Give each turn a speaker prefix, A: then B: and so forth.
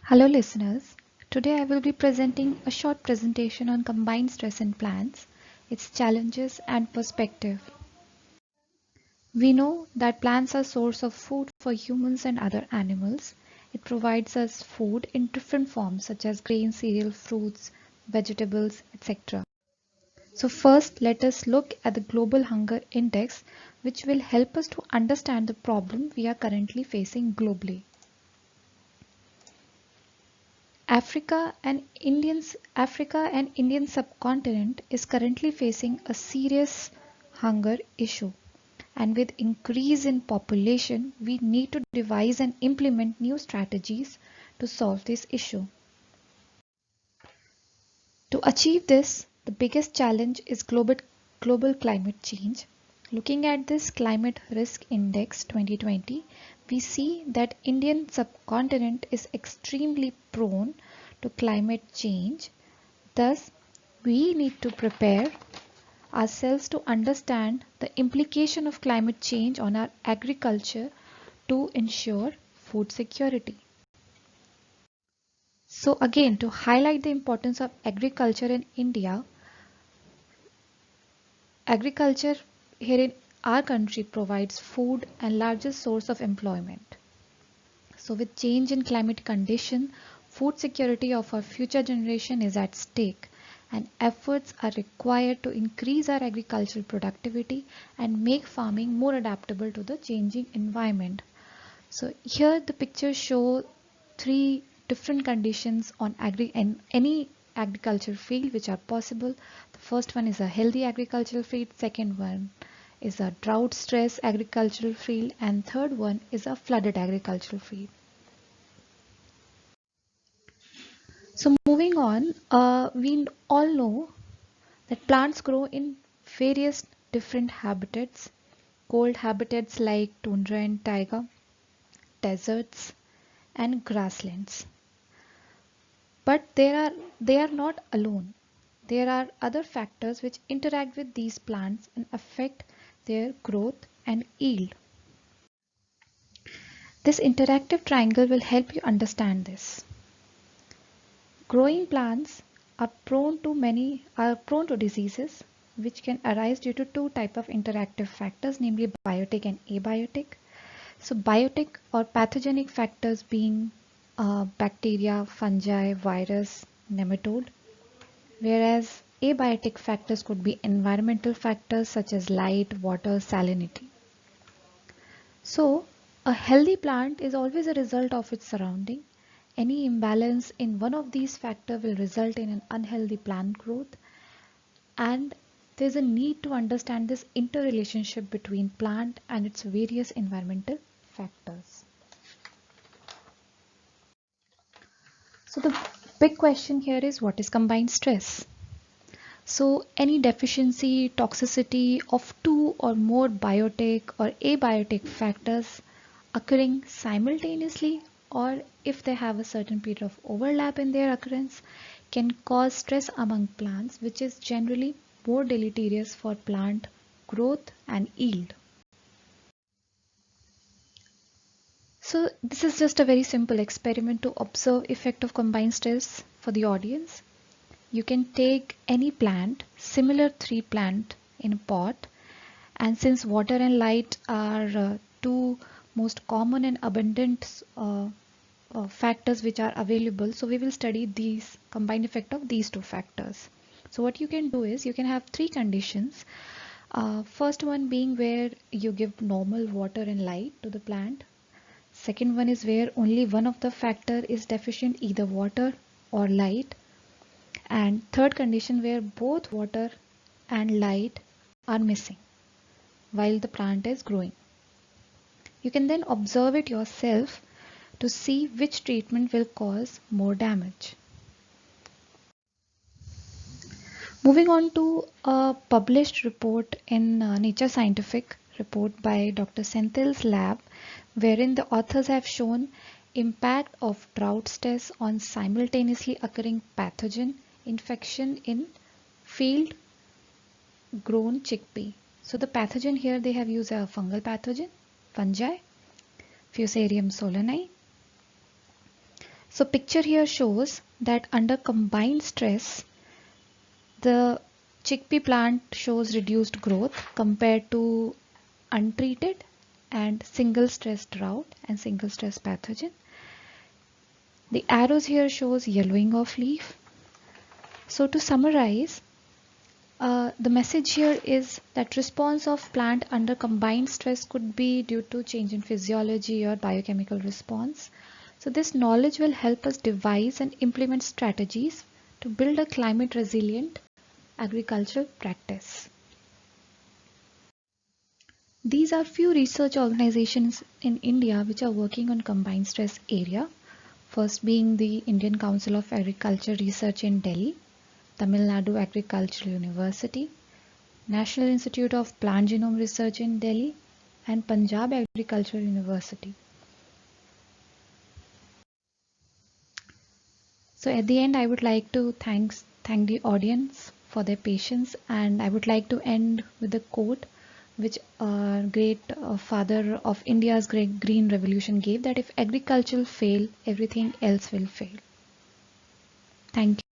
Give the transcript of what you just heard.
A: Hello listeners. Today I will be presenting a short presentation on combined stress in plants, its challenges and perspective. We know that plants are source of food for humans and other animals. It provides us food in different forms such as grain, cereal, fruits, vegetables, etc. So first let us look at the global hunger index, which will help us to understand the problem we are currently facing globally. Africa and Indian subcontinent is currently facing a serious hunger issue, and with increase in population we need to devise and implement new strategies to solve this issue. To achieve this, the biggest challenge is global climate change. Looking at this climate risk index 2020, we see that Indian subcontinent is extremely prone to climate change. Thus, we need to prepare ourselves to understand the implication of climate change on our agriculture to ensure food security. So again, to highlight the importance of agriculture in India, agriculture here in our country provides food and largest source of employment. So with change in climate condition, food security of our future generation is at stake, and efforts are required to increase our agricultural productivity and make farming more adaptable to the changing environment. So here the pictures show three different conditions on any agricultural field which are possible. The first one is a healthy agricultural field, second one is a drought stress agricultural field, and third one is a flooded agricultural field. So moving on, we all know that plants grow in various different habitats, cold habitats like tundra and taiga, deserts and grasslands. But they are not alone. There are other factors which interact with these plants and affect their growth and yield. This interactive triangle will help you understand this. Growing plants are prone to diseases which can arise due to two types of interactive factors, namely biotic and abiotic. So biotic or pathogenic factors being bacteria, fungi, virus, nematode, whereas abiotic factors could be environmental factors such as light, water, salinity. So a healthy plant is always a result of its surrounding. Any imbalance in one of these factors will result in an unhealthy plant growth, and there's a need to understand this interrelationship between plant and its various environmental factors. So the big question here is, what is combined stress? So any deficiency, toxicity of two or more biotic or abiotic factors occurring simultaneously, or if they have a certain period of overlap in their occurrence, can cause stress among plants, which is generally more deleterious for plant growth and yield. So this is just a very simple experiment to observe effect of combined stress for the audience. You can take any plant, similar three plant in a pot, and since water and light are two most common and abundant factors which are available, so we will study these combined effect of these two factors. So what you can do is, you can have three conditions. First one being where you give normal water and light to the plant. Second one is where only one of the factor is deficient, either water or light. And third condition where both water and light are missing while the plant is growing. You can then observe it yourself to see which treatment will cause more damage. Moving on to a published report in Nature Scientific report by Dr. Senthil's lab, wherein the authors have shown impact of drought stress on simultaneously occurring pathogen infection in field grown chickpea. So the pathogen here they have used a fungal pathogen, fungi, Fusarium solani. So picture here shows that under combined stress, the chickpea plant shows reduced growth compared to untreated and single stress drought and single stress pathogen. The arrows here shows yellowing of leaf. So to summarize, the message here is that response of plant under combined stress could be due to change in physiology or biochemical response. So this knowledge will help us devise and implement strategies to build a climate resilient agricultural practice. These are few research organizations in India which are working on combined stress area. First being the Indian Council of Agriculture Research in Delhi, Tamil Nadu Agricultural University, National Institute of Plant Genome Research in Delhi, and Punjab Agricultural University. So at the end, I would like to thank the audience for their patience, and I would like to end with a quote which our great father of India's great green revolution gave, that if agriculture fail, everything else will fail. Thank you.